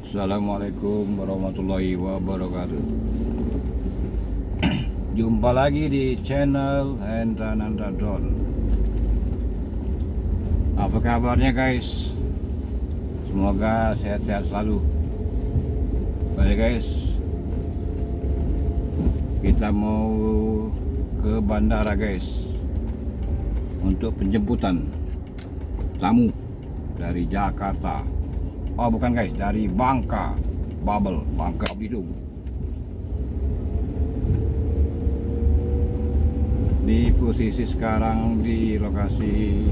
Assalamualaikum warahmatullahi wabarakatuh. Jumpa lagi di channel Hendra Nandra Drone. Apa kabarnya guys? Semoga sehat-sehat selalu. Baik guys, kita mau ke bandara guys untuk penjemputan tamu dari Jakarta. Oh bukan guys, dari Bangka Belitung. Di posisi sekarang di lokasi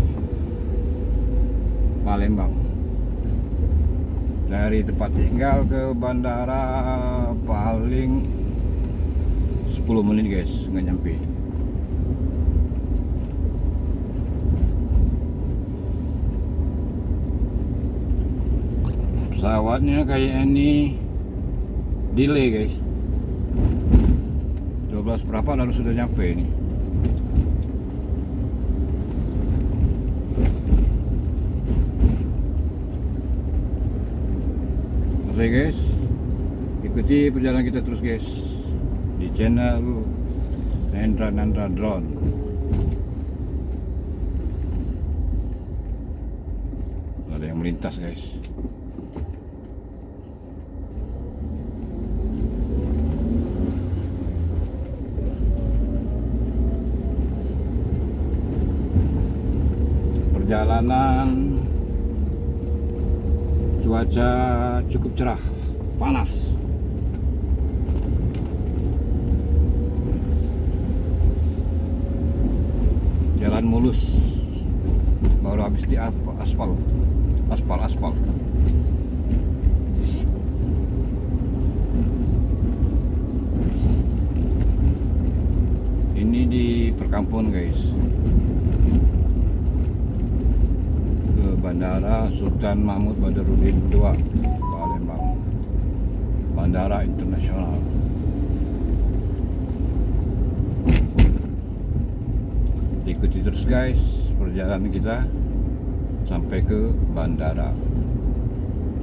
Palembang. Dari tempat tinggal ke bandara paling 10 menit guys, nggak nyampe. Pesawatnya kayak ini delay guys, 12 berapa lalu sudah nyampe ini. Oke guys, ikuti perjalanan kita terus guys di channel Hendra Nandra Drone. Ada yang melintas guys. Perjalanan cuaca cukup cerah, panas. Jalan mulus, baru habis di aspal. Ini di perkampungan guys. Bandara Sultan Mahmud Badarudin II, Palembang, bandara internasional. Ikuti terus guys perjalanan kita sampai ke bandara.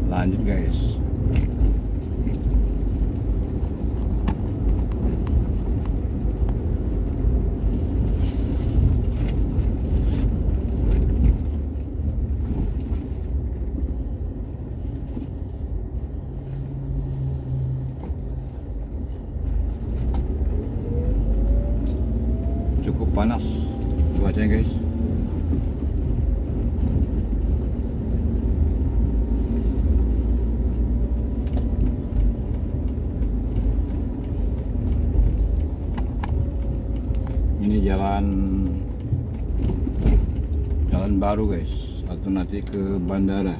Lanjut guys. Cukup panas cuacanya guys. Ini jalan baru guys, alternatif ke bandara.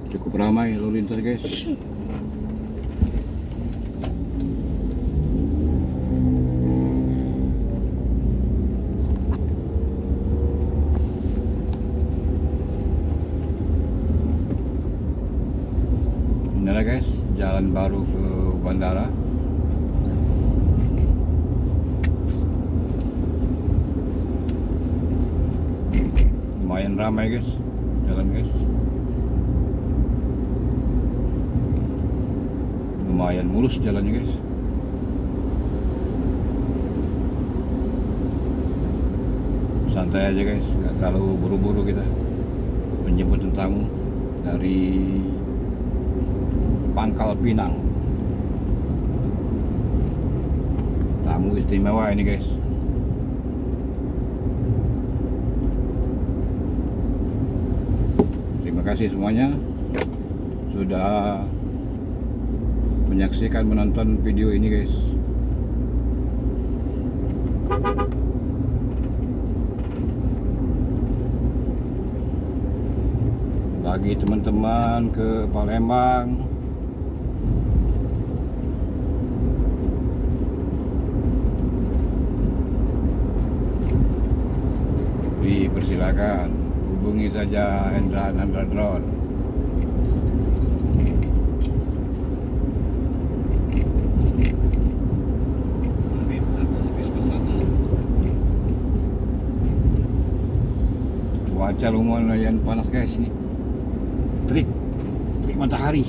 Cukup ramai lalu lintas guys. Inilah guys, jalan baru ke bandara. Lumayan ramai guys, jalan guys. Lumayan mulus jalannya guys. Santai aja guys, nggak terlalu buru-buru kita. Penjemputan tamu dari Pangkal Pinang. Tamu istimewa ini guys. Terima kasih semuanya sudah menyaksikan, menonton video ini guys. Bagi teman-teman ke Palembang, dipersilakan hubungi saja Hendra Nandra Drone. Cuaca lumayan panas guys nih. Terik matahari.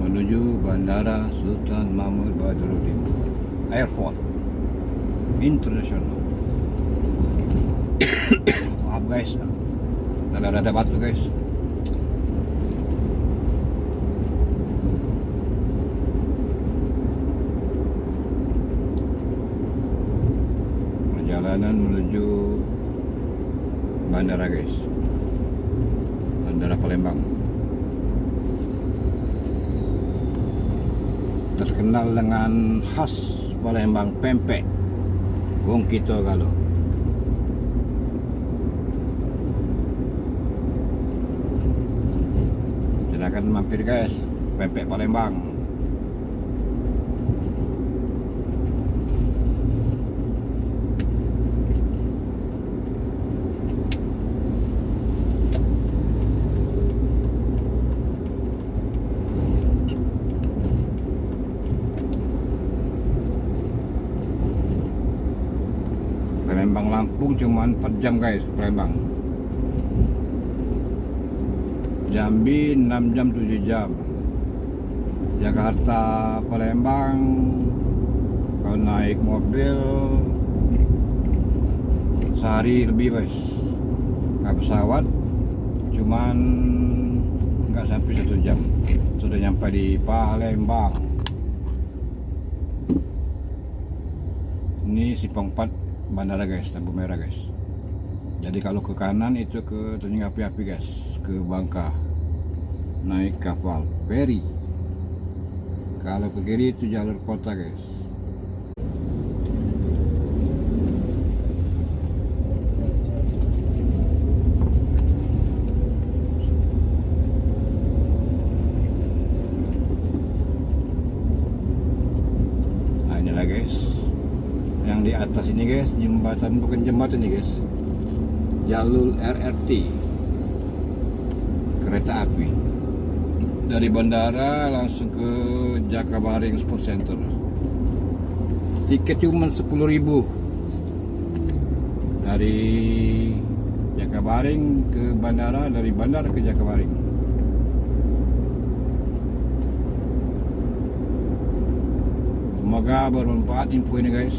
Menuju Bandara Sultan Mahmud Badarudin Airport International. Maaf guys, ada batu guys. Perjalanan menuju bandara guys, Bandara Palembang. Terkenal dengan khas Palembang pempek Wong Kito Galo. Silakan mampir guys, pempek Palembang. Palembang Lampung cuma 4 jam guys, Palembang. Jambi 6 jam 7 jam. Jakarta Palembang kalau naik mobil sehari lebih guys. Kalau pesawat cuman nggak sampai 1 jam sudah nyampe di Palembang. Ini Simpang 4 bandara guys, lampu merah guys. Jadi kalau ke kanan itu ke Tanjung Api-Api guys, ke Bangka naik kapal feri. Kalau ke kiri itu jalur kota guys. Nah inilah guys, yang di atas ini guys, jembatan, bukan jembatan nih guys, jalur RRT, kereta api dari bandara langsung ke Jakabaring Sport Center. Tiket cuma 10.000 dari Jakabaring ke bandara, dari bandara ke Jakabaring. Semoga bermanfaat info ini guys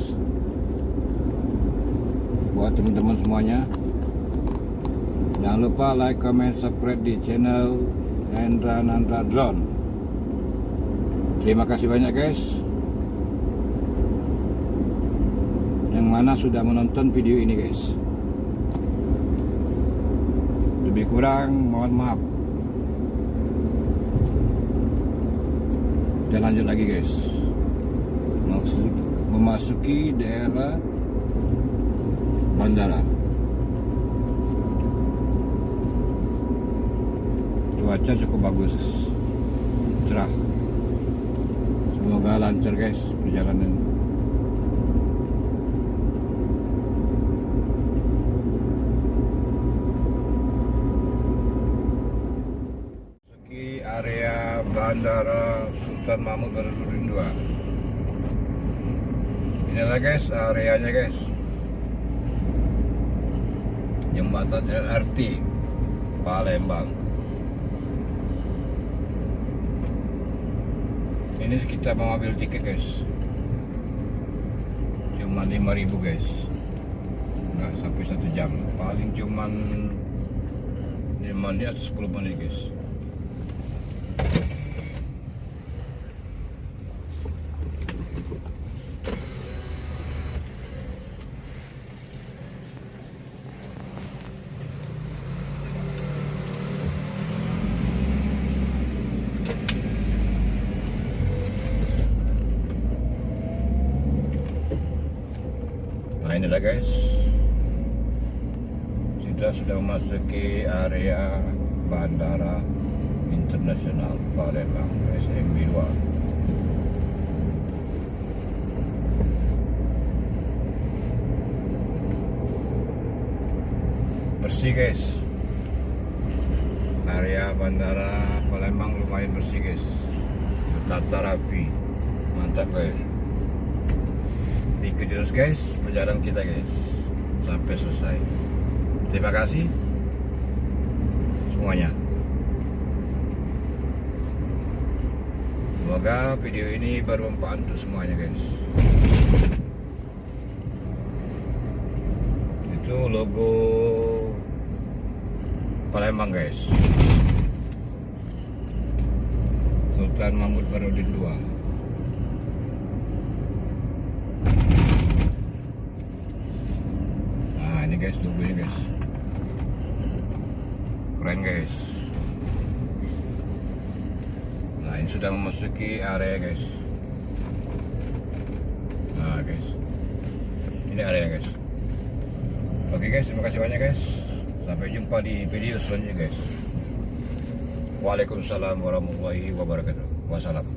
buat teman-teman semuanya. Jangan lupa like, comment, subscribe di channel Hendra Nandra Drone. Terima kasih banyak guys yang mana sudah menonton video ini guys. Lebih kurang mohon maaf. Kita lanjut lagi guys, memasuki daerah bandara. Cuaca cukup bagus, cerah. Semoga lancar guys perjalanan. Memasuki area Bandara Sultan Mahmud Badarudin 2. Inilah guys areanya guys, jembatan LRT Palembang. Ini kita mau ambil tiket guys, cuma 5.000 guys, nggak sampai 1 jam, paling cuman 5 menit atau 10 menit guys. Nah inilah guys, kita sudah memasuki area Bandara Internasional Palembang SMB 2. Bersih guys, area Bandara Palembang lumayan bersih guys, tertata rapi, mantap guys. Ikuti terus guys perjalanan kita guys sampai selesai. Terima kasih semuanya. Semoga video ini bermanfaat untuk semuanya guys. Itu logo Palembang guys, Sultan Mahmud Badarudin II. Ini guys logonya guys, keren guys. Nah ini sudah memasuki area guys. Nah guys, ini area guys. Oke guys, terima kasih banyak guys. Sampai jumpa di video selanjutnya guys. Waalaikumsalam warahmatullahi wabarakatuh. Wassalam.